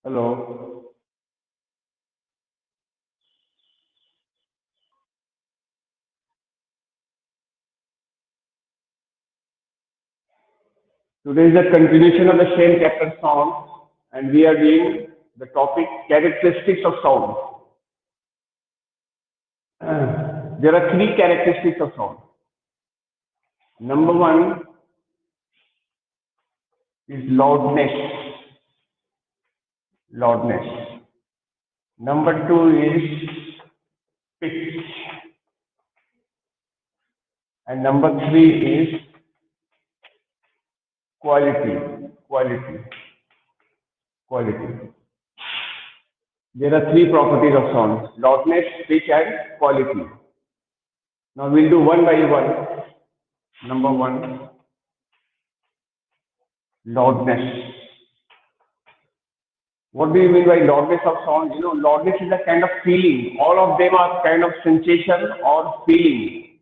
Hello. Today is a continuation of the same chapter sound, and we are doing the topic characteristics of sound. There are three characteristics of sound. Number one is loudness. Loudness. Number two is pitch, and number three is quality. Quality. Quality. There are three properties of sound: loudness, pitch, and quality. Now we'll do one by one. Number one, loudness. What do you mean by loudness of sound? Loudness is a kind of feeling. All of them are kind of sensation or feeling.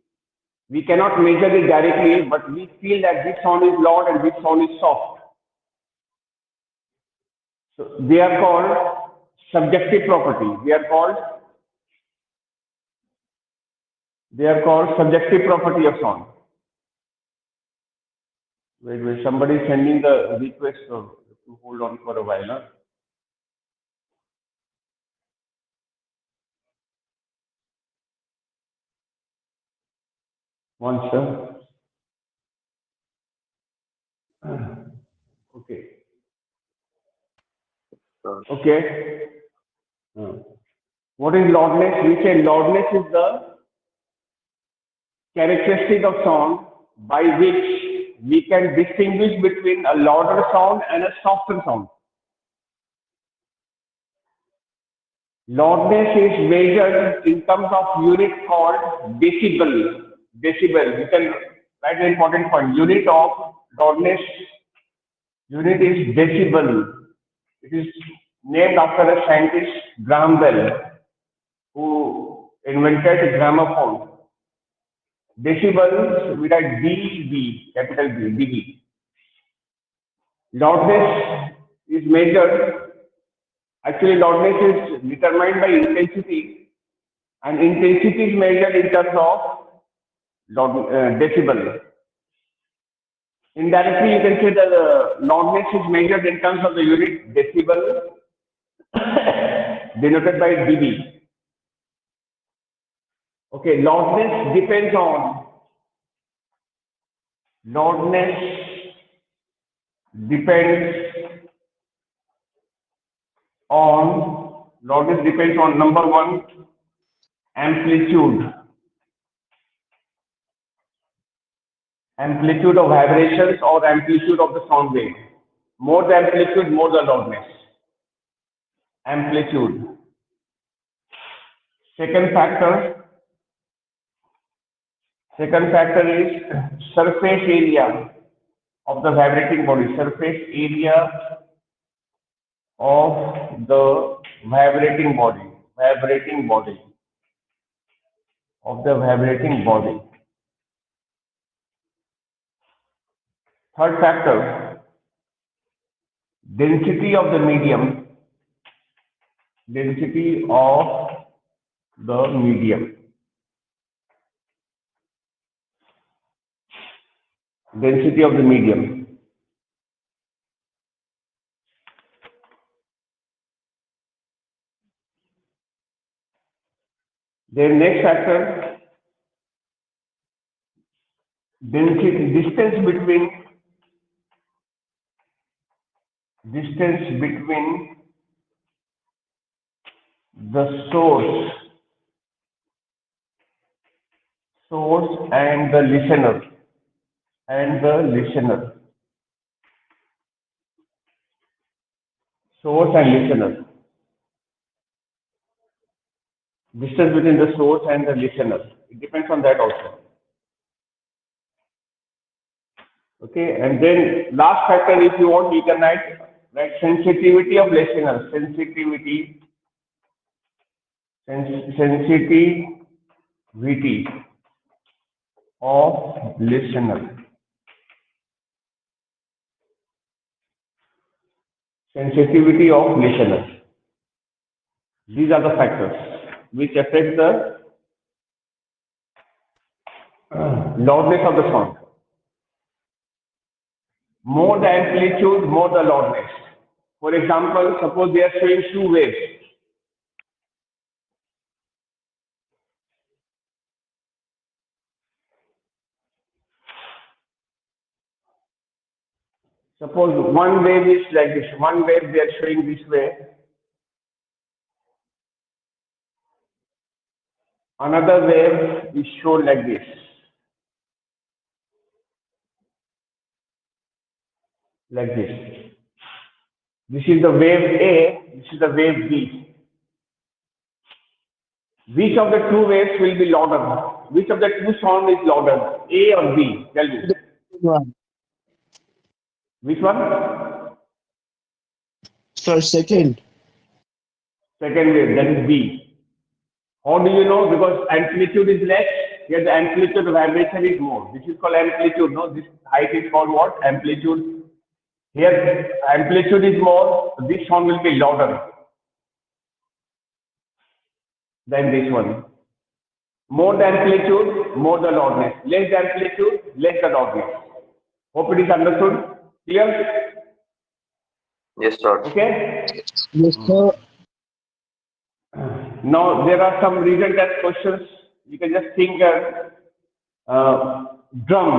We cannot measure it directly, but we feel that this sound is loud and this sound is soft. So they are called subjective property. They are called subjective property of sound. Wait. Somebody is sending the request to hold on for a while. Huh? One, sir. Okay. Okay. What is loudness? We say loudness is the characteristic of sound by which we can distinguish between a louder sound and a softer sound. Loudness is measured in terms of unit called decibel. Decibel. You can write an important point. Unit of loudness. Unit is decibel. It is named after a scientist, Graham Bell, who invented gramophone. Decibels, we write dB, capital B, dB. Loudness is measured, actually loudness is determined by intensity, and intensity is measured in terms of decibel. Indirectly, you can say that loudness is measured in terms of the unit decibel denoted by dB. Okay, loudness depends on loudness depends on number one, amplitude of vibrations or amplitude of the sound wave. More the amplitude, more the loudness. Amplitude. Second factor is surface area of the vibrating body. Surface area of the vibrating body. Of the vibrating body. Third factor, density of the medium. Density of the medium. Density of the medium. Then next factor, distance between the source and the listener. Source and listener. Distance between the source and the listener. It depends on that also. Okay, and then last factor, if you want, you can write sensitivity of listener. Sensitivity of listener. sensitivity of listeners. These are the factors which affect the loudness of the sound. More the amplitude, more the loudness. For example, suppose they are showing two waves. Suppose one wave is like this, one wave they are showing this way, another wave is shown like this. Like this. This is the wave A, this is the wave B. Which of the two waves will be louder? Which of the two sound is louder? A or B? Tell me. One. Which one? Sir, second. Second wave, that is B. How do you know? Because amplitude is less, here the amplitude of vibration is more. This is called amplitude, no? This height is called what? Amplitude. Here amplitude is more, so this sound will be louder than this one. More the amplitude, more the loudness. Less the amplitude, less the loudness. Hope it is understood. Clear? Yes, sir. Okay? Yes, sir. Now there are some recent test questions. You can just think drum.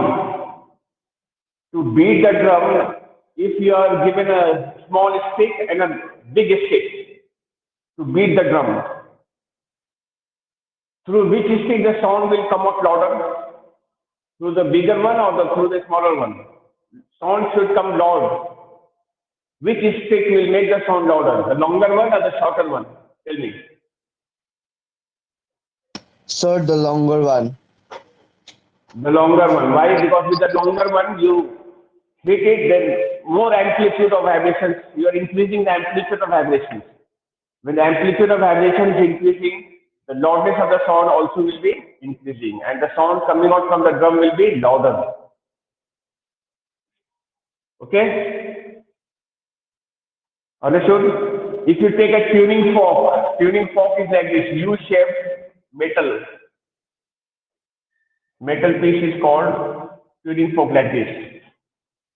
To beat the drum, if you are given a small stick and a big stick to beat the drum, through which stick the sound will come out louder? Through the bigger one or through the smaller one? Sound should come loud. Which stick will make the sound louder? The longer one or the shorter one? Tell me. Sir, the longer one. The longer one. Why? Because with the longer one, you hit it, then more amplitude of vibrations. You are increasing the amplitude of vibrations. When the amplitude of vibration is increasing, the loudness of the sound also will be increasing, and the sound coming out from the drum will be louder. Okay? Understood? If you take a tuning fork is like this U-shaped metal piece is called tuning fork like this.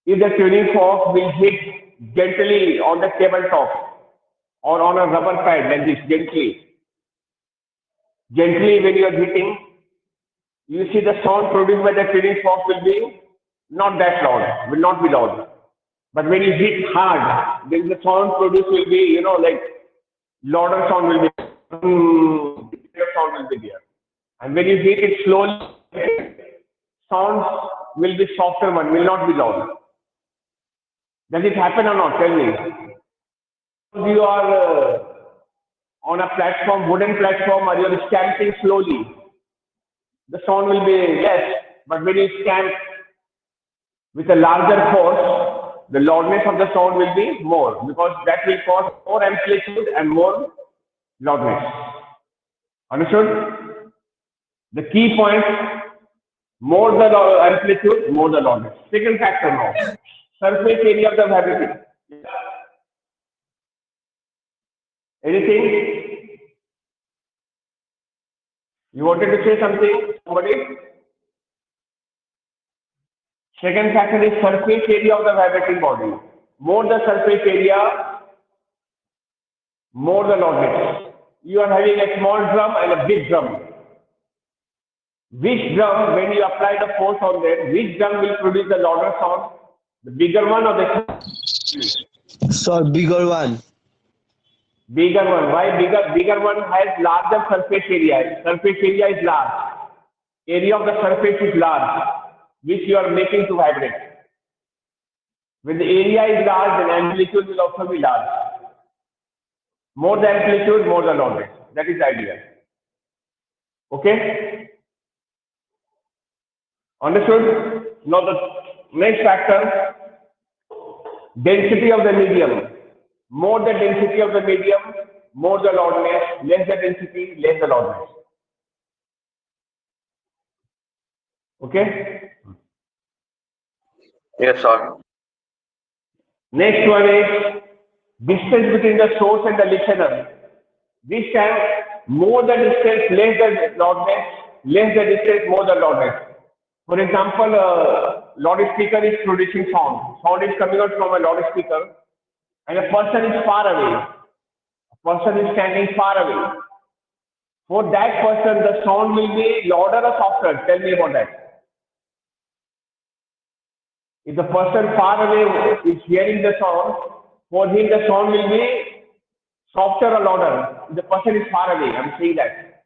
If the tuning fork will hit gently on the tabletop or on a rubber pad like this, gently when you are hitting, you see the sound produced by the tuning fork will be not that loud, will not be loud. But when you hit hard, then the sound produced will be, like louder sound will be, sound will be there. And when you hit it slowly, sounds will be softer one, will not be loud. Does it happen or not? Tell me. You are on a platform, wooden platform, or you are stamping slowly, the sound will be less. But when you stamp with a larger force, the loudness of the sound will be more, because that will cause more amplitude and more loudness. Understood? The key point, more the amplitude, more the loudness. Second factor now, surface area of the vibrating. Anything? You wanted to say something, somebody? Second factor is surface area of the vibrating body. More the surface area, more the loudness. You are having a small drum and a big drum. Which drum, when you apply the force on them, which drum will produce the louder sound? The bigger one or the Sir, bigger one. bigger one? Why bigger? Bigger one has larger surface area. Surface area is large. Area of the surface is large, which you are making to vibrate. When the area is large, then amplitude will also be large. More the amplitude, more the loudness. That is the idea. Okay? Understood? Now the next factor, density of the medium. More the density of the medium, more the loudness. Less the density, less the loudness. Okay? Yes, sir. Next one is distance between the source and the listener. This time, more the distance, less the loudness, less the distance, more the loudness. For example, loudspeaker is producing sound. Sound is coming out from a loudspeaker, and a person is far away. A person is standing far away. For that person, the sound will be louder or softer. Tell me about that. If the person far away is hearing the sound, for him the sound will be softer or louder. If the person is far away, I'm saying that.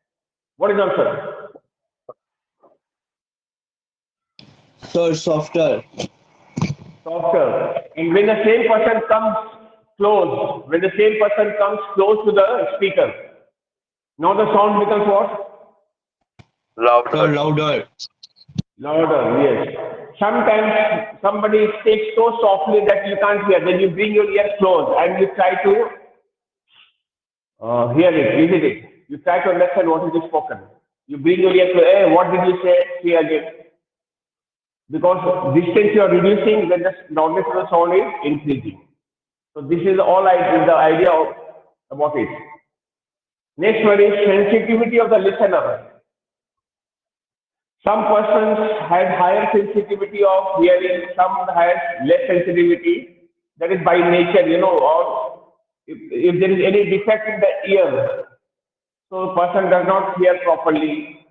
What is the answer? Sir, softer. Softer. And when the same person comes close, when the same person comes close to the speaker, now the sound becomes what? Sir, Louder. louder. Louder, yes. Sometimes somebody speaks so softly that you can't hear. Then you bring your ear close and you try to hear it, isn't it? You try to understand what is spoken. You bring your ear close. Hey, what did you say? See again. Because distance you are reducing, then the loudness of the sound is increasing. So this is all the idea about it. Next one is sensitivity of the listener. Some persons had higher sensitivity of hearing, some had less sensitivity. That is by nature, or if there is any defect in the ear, so person does not hear properly.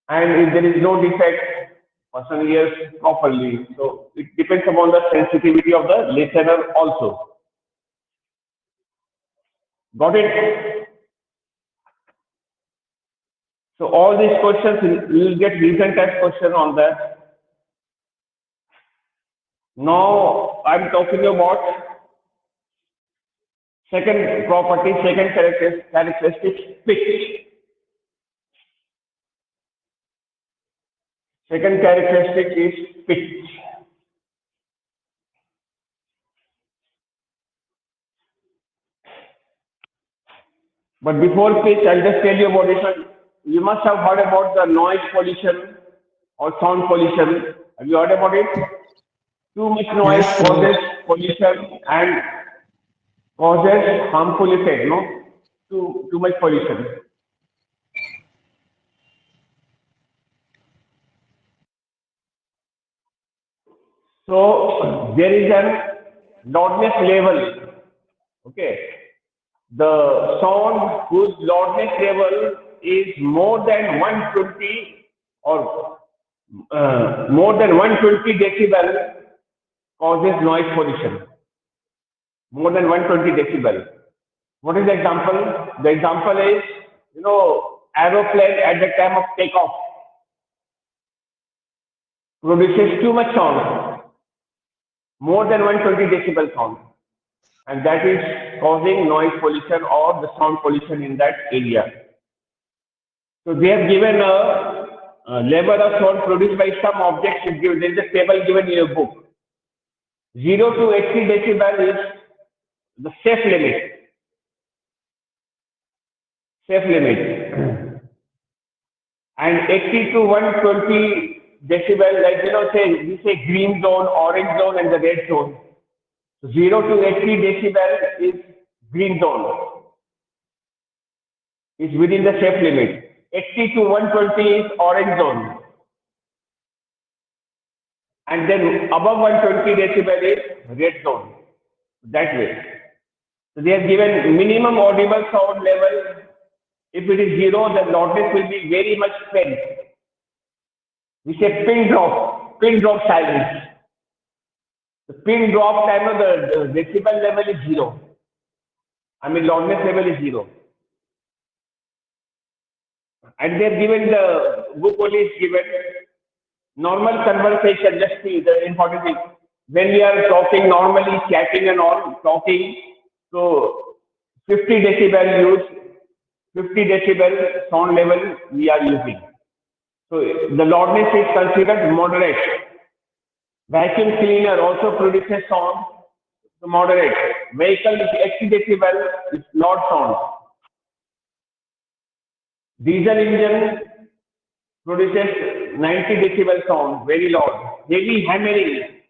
And if there is no defect, person hears properly. So it depends upon the sensitivity of the listener also. Got it? So all these questions, you will get recent test question on that. Now I'm talking about second property, second characteristic, pitch. Second characteristic is pitch. But before pitch, I'll just tell you about it. You must have heard about the noise pollution or sound pollution. Have you heard about it? Too much noise Yes, sir. causes pollution and causes harmful effect, no? Too much pollution. So there is a loudness level. Okay. The sound whose loudness level is more than 120 or more than 120 decibel causes noise pollution. More than 120 decibel. What is the example? The example is, aeroplane at the time of takeoff produces too much sound, more than 120 decibel sound, and that is causing noise pollution or the sound pollution in that area. So they have given a level of sound produced by some objects. There is a table given in your book. 0 to 80 decibel is the safe limit. Safe limit. And 80 to 120 decibel, like we say green zone, orange zone, and the red zone. 0 to 80 decibel is green zone. It's within the safe limit. 80 to 120 is orange zone. And then above 120 decibel is red zone. That way. So they have given minimum audible sound level. If it is 0, the loudness will be very much faint. We say pin drop silence. The pin drop time, the decibel level is 0. Loudness level is 0. And they've given the book only is given normal conversation. Just see the important thing. When we are talking normally, chatting and all, so 50 decibel use, 50 decibel sound level we are using. So the loudness is considered moderate. Vacuum cleaner also produces sound, so moderate. Vehicle is 80 decibel is loud sound. Diesel engine produces 90 decibel sound, very loud. Heavy hammering,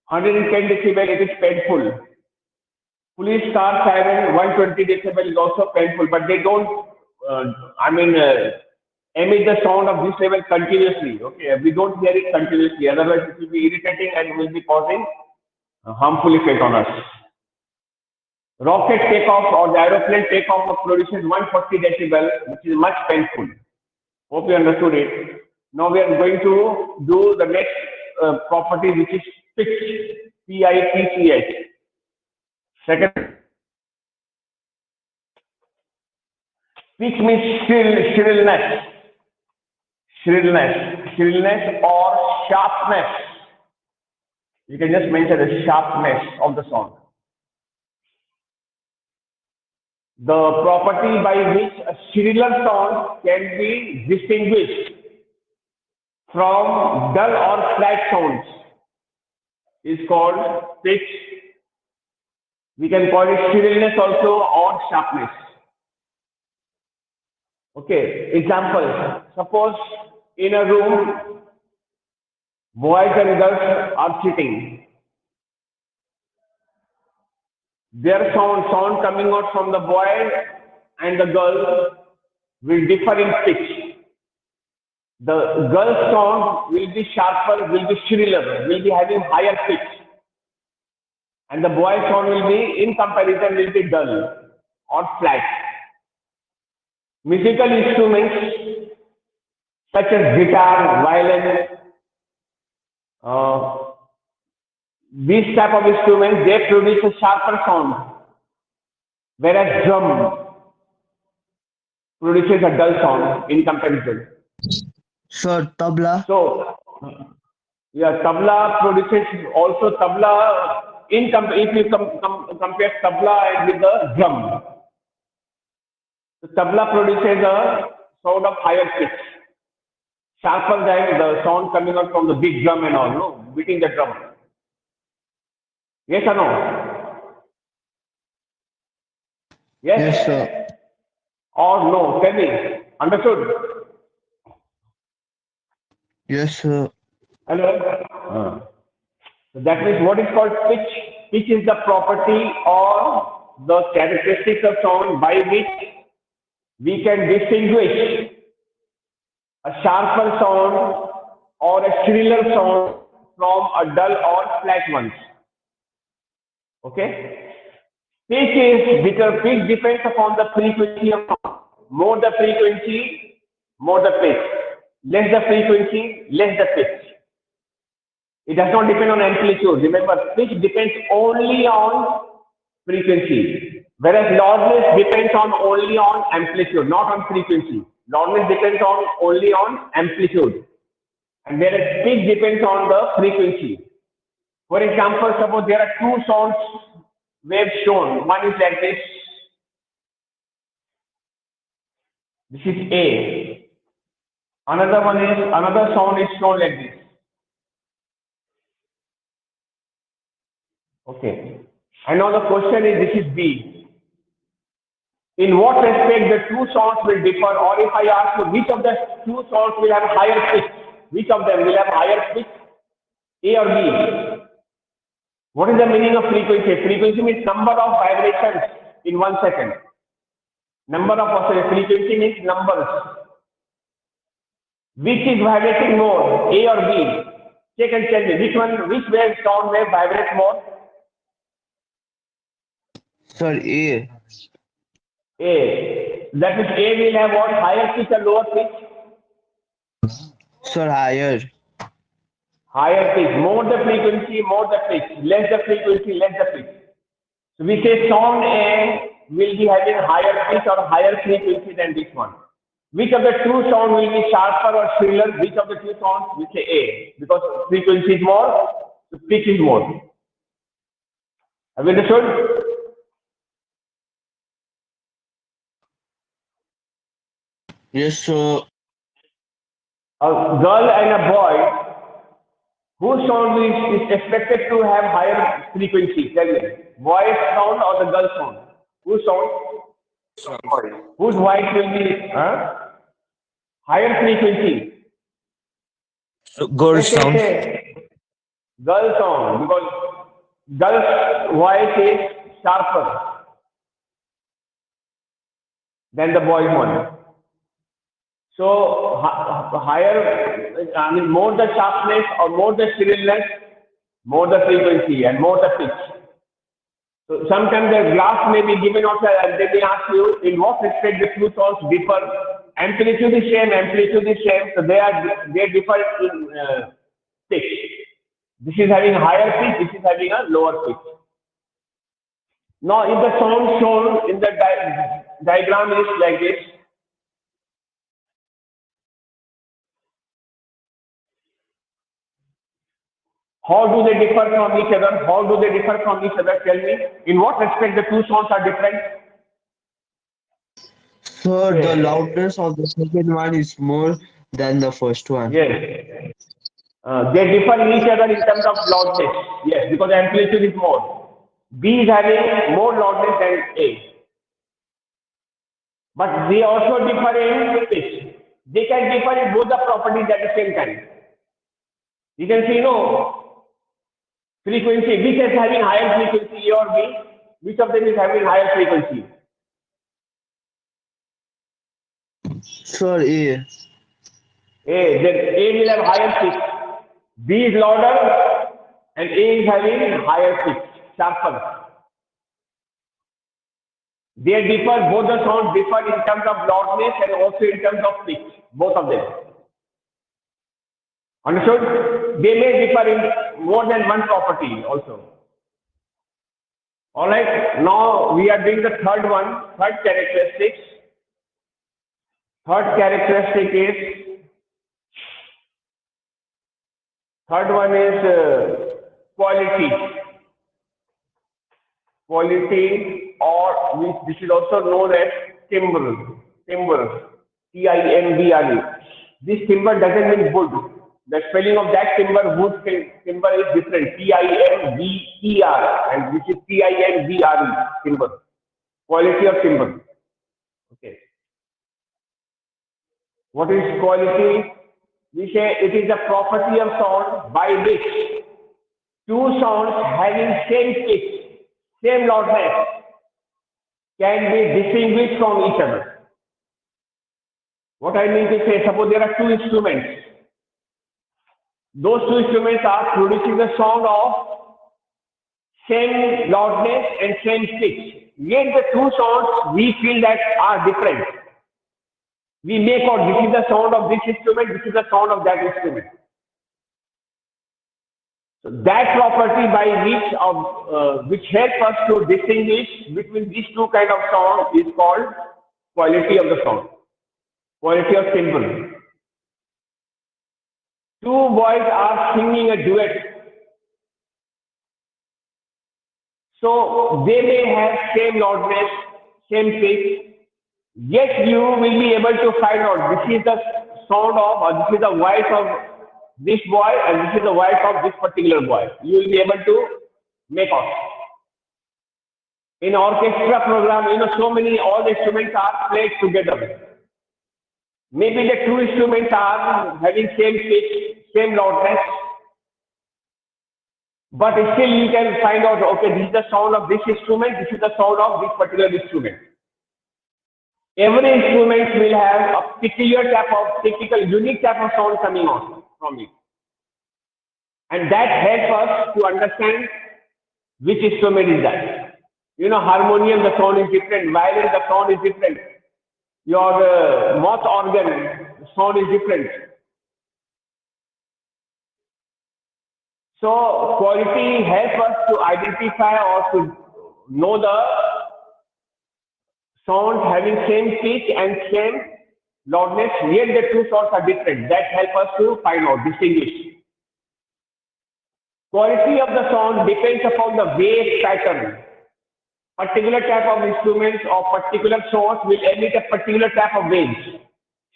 110 decibel, it is painful. Police car siren 120 decibel is also painful, but they don't, emit the sound of this level continuously. Okay, we don't hear it continuously. Otherwise, it will be irritating and will be causing a harmful effect on us. Rocket takeoff or the aeroplane takeoff produces 140 decibel, which is much painful. Hope you understood it. Now we are going to do the next property, which is pitch, P-I-T-C-H. Second, pitch means shrillness or sharpness. You can just mention the sharpness of the sound. The property by which a shriller sound can be distinguished from dull or flat sounds is called pitch. We can call it shrillness also or sharpness. Okay, example. Suppose in a room, boys and girls are sitting. Their sound coming out from the boy and the girl will differ in pitch. The girl's sound will be sharper, will be shriller, will be having higher pitch. And the boy's sound will be, in comparison, will be dull or flat. Musical instruments such as guitar, violin, these type of instruments, they produce a sharper sound, whereas drum produces a dull sound in comparison. Sir, tabla. So, yeah, tabla produces also tabla. If you compare tabla with the drum, the tabla produces a sound of higher pitch, sharper than the sound coming out from the big drum and all, no, beating the drum. Yes or no? Yes? Yes, sir. Or no? Tell me. Understood? Yes, sir. Hello? So that means what is called pitch. Pitch is the property or the characteristics of sound by which we can distinguish a sharper sound or a shriller sound from a dull or flat one. Okay? Pitch depends upon the frequency of sound. More the frequency, more the pitch. Less the frequency, less the pitch. It does not depend on amplitude. Remember, pitch depends only on frequency, whereas loudness depends only on amplitude, not on frequency. Loudness depends only on amplitude, and whereas pitch depends on the frequency. For example, suppose there are two sound waves shown. One is like this. This is A. Another sound is shown like this. Okay. And now the question is, this is B. In what respect the two sounds will differ, or if I ask you which of the two sounds will have higher pitch, which of them will have higher pitch, A or B? What is the meaning of frequency? Frequency means number of vibrations in 1 second. Frequency means numbers. Which is vibrating more, A or B? Check and tell me which sound wave vibrates more? Sir, A. A. That means A will have what? Higher pitch or lower pitch? Sir, higher. Higher pitch. More the frequency, more the pitch. Less the frequency, less the pitch. So we say sound A will be having higher pitch or higher frequency than this one. Which of the two sounds will be sharper or shriller? Which of the two sounds? We say A. Because frequency is more, the pitch is more. Have you understood? Yes, sir. A girl and a boy, whose sound is expected to have higher frequency? Tell me. Boy's sound or the girl's sound? Whose sound? Whose voice will be higher frequency? Girl sound. Girl sound, because girl's voice is sharper than the boys one. So higher, I mean, more the sharpness or more the shrillness, more the frequency and more the pitch. So sometimes the glass may be given also, and they may ask you in what respect the two tones differ. Amplitude is same, so they differ in pitch. This is having higher pitch, this is having a lower pitch. Now, if the sound shown in the diagram is like this, how do they differ from each other? How do they differ from each other? Tell me. In what respect the two sounds are different? Sir, the loudness of the second one is more than the first one. Yes. They differ in each other in terms of loudness. Yes, because amplitude is more. B is having more loudness than A. But they also differ in pitch. They can differ in both the properties at the same time. You can see, frequency, which is having higher frequency, A or B, which of them is having higher frequency? Sir, A. A, then A will have higher pitch. B is louder and A is having higher pitch, sharper. They differ, both the sounds differ in terms of loudness and also in terms of pitch, both of them. Understood? They may differ in more than one property also. Alright, now we are doing the third one, third characteristic. Third one is quality. Quality, or this is also known as timbre, T-I-M-B-R-E. This timbre doesn't mean wood. The spelling of that timbre, wood timbre, is different, T-I-M-B-E-R, and which is T-I-M-B-R-E, timbre. Quality of timbre. Okay. What is quality? We say it is a property of sound by which two sounds having same pitch, same loudness, can be distinguished from each other. What I mean to say, suppose there are two instruments. Those two instruments are producing the sound of same loudness and same pitch. Yet the two sounds we feel that are different. We make out this is the sound of this instrument, this is the sound of that instrument. So that property by which helps us to distinguish between these two kind of sound is called quality of the sound, quality of timbre. Two boys are singing a duet. So they may have same loudness, same pitch, yet you will be able to find out this is the sound of, or this is the voice of this boy and this is the voice of this particular boy. You will be able to make out. In orchestra program, all the instruments are played together. Maybe the two instruments are having same pitch, same loudness, but still you can find out, okay, this is the sound of this instrument, this is the sound of this particular instrument. Every instrument will have a peculiar type of, unique type of sound coming out from it. And that helps us to understand which instrument is that. Harmonium, the sound is different. Violin, the sound is different. Your mouth organ, the sound is different. So quality helps us to identify or to know the sound having same pitch and same loudness, yet the two sounds are different. That helps us to find out, distinguish. Quality of the sound depends upon the wave pattern. Particular type of instruments or particular source will emit a particular type of waves.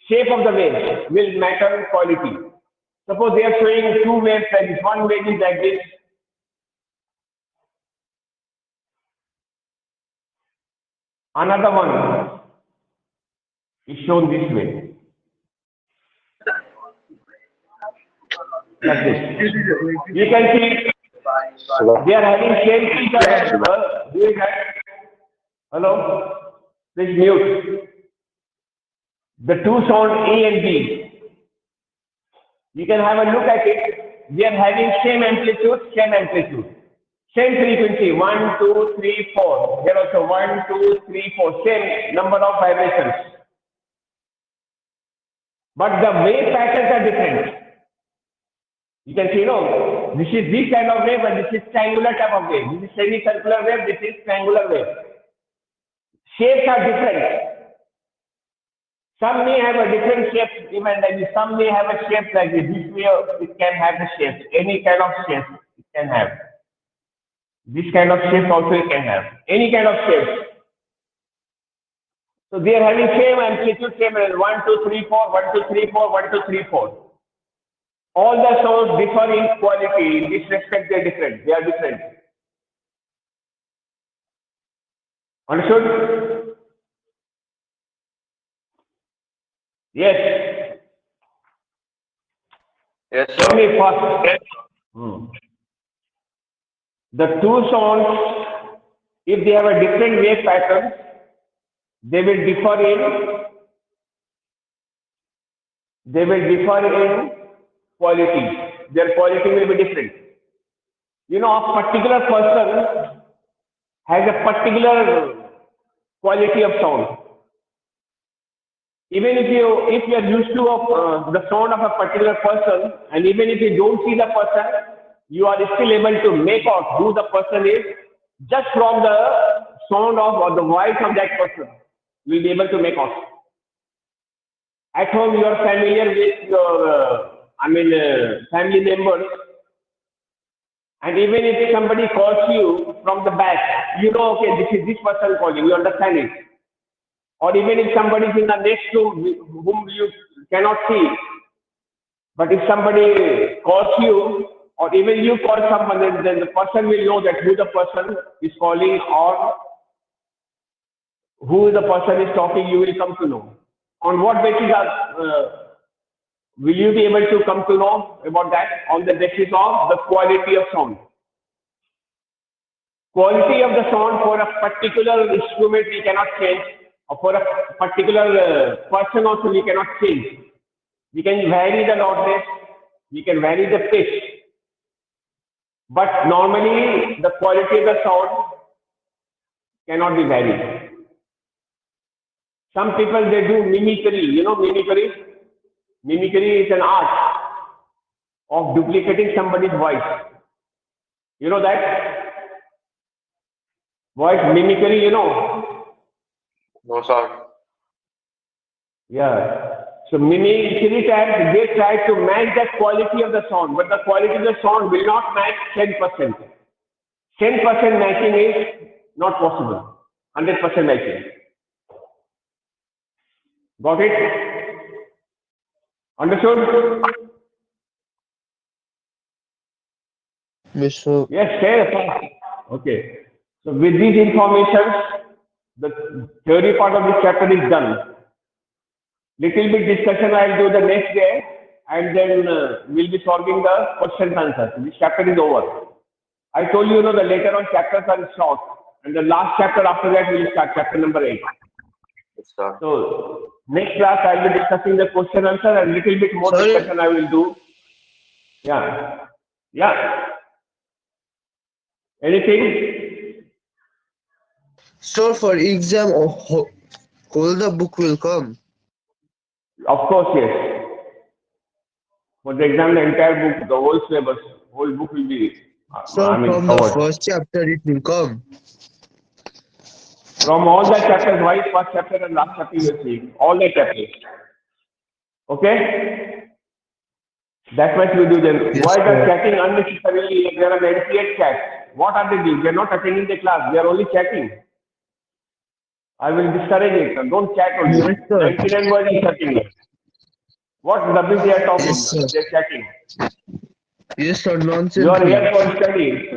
Shape of the waves will matter quality. Suppose they are showing two waves like this. One wave is like this. Another one is shown this way. Like this. You can see Hello. They are having same feature. Who is that? Hello? Please mute. The two sound A and B. You can have a look at it. We are having same amplitude, same frequency. 1, 2, 3, 4. Here also 1, 2, 3, 4. Same number of vibrations. But the wave patterns are different. You can see, this is this kind of wave, and this is triangular type of wave. This is semicircular wave, this is triangular wave. Shapes are different. Some may have a different shape, even like this. Some may have a shape like this. This way it can have the shape. Any kind of shape it can have. This kind of shape also it can have. Any kind of shape. So they are having same amplitude, same as 1, 2, 3, 4, 1, 2, 3, 4, 1, 2, 3, 4. All the sounds differ in quality. In this respect, they are different. They are different. Understood? Yes. Yes, Tell sir. me first. The two sounds, if they have a different wave pattern, they will differ in quality. Their quality will be different. A particular person has a particular quality of sound. Even if you are used to the sound of a particular person, and even if you don't see the person, you are still able to make out who the person is just from the sound of or the voice of that person. You will be able to make out. At home, you are familiar with your family members, and even if somebody calls you from the back, okay, this is this person calling. You understand it. Or even if somebody is in the next room whom you cannot see, but if somebody calls you, or even you call someone, then the person will know that who the person is calling or who the person is talking. You will come to know. On what basis will you be able to come to know about that? On the basis of the quality of sound. Quality of the sound for a particular instrument we cannot change, or for a particular person also we cannot change. We can vary the loudness, we can vary the pitch, but normally the quality of the sound cannot be varied. Some people, they do mimicry. Mimicry? Mimicry is an art of duplicating somebody's voice. You know that? Voice mimicry, No, sir. Yeah. So mimicry type, they try to match the quality of the sound, but the quality of the sound will not match 10%. 10% matching is not possible. 100% matching. Got it? Understood? Yes, sir. Yes, fair. Okay. So with these informations, the theory part of this chapter is done. Little bit discussion I will do the next day, and then we'll be solving the question and answers. This chapter is over. I told you, the later on chapters are short, and the last chapter after that we will start chapter number 8. Yes, sir. So next class I will be discussing the question answer, and little bit more Sorry. discussion I will do. Yeah. Anything? So for exam, whole the book will come. Of course, yes. For the exam, the entire book, the whole syllabus, whole book will be, So from the covered. first chapter it will come. From all the chapters, why first chapter and last chapter you will see, all the chapters. Okay? That much we do then. Yes, Why they are sir. chatting unnecessarily? There are 98 chats. What are they doing? They are not attending the class. They are only chatting. I will discourage it. Don't chat only. Yes, sir. 99 words are chatting. What rubbish they are talking? Yes, sir. They are chatting. Yes, sir. You Nonsense. are here for study.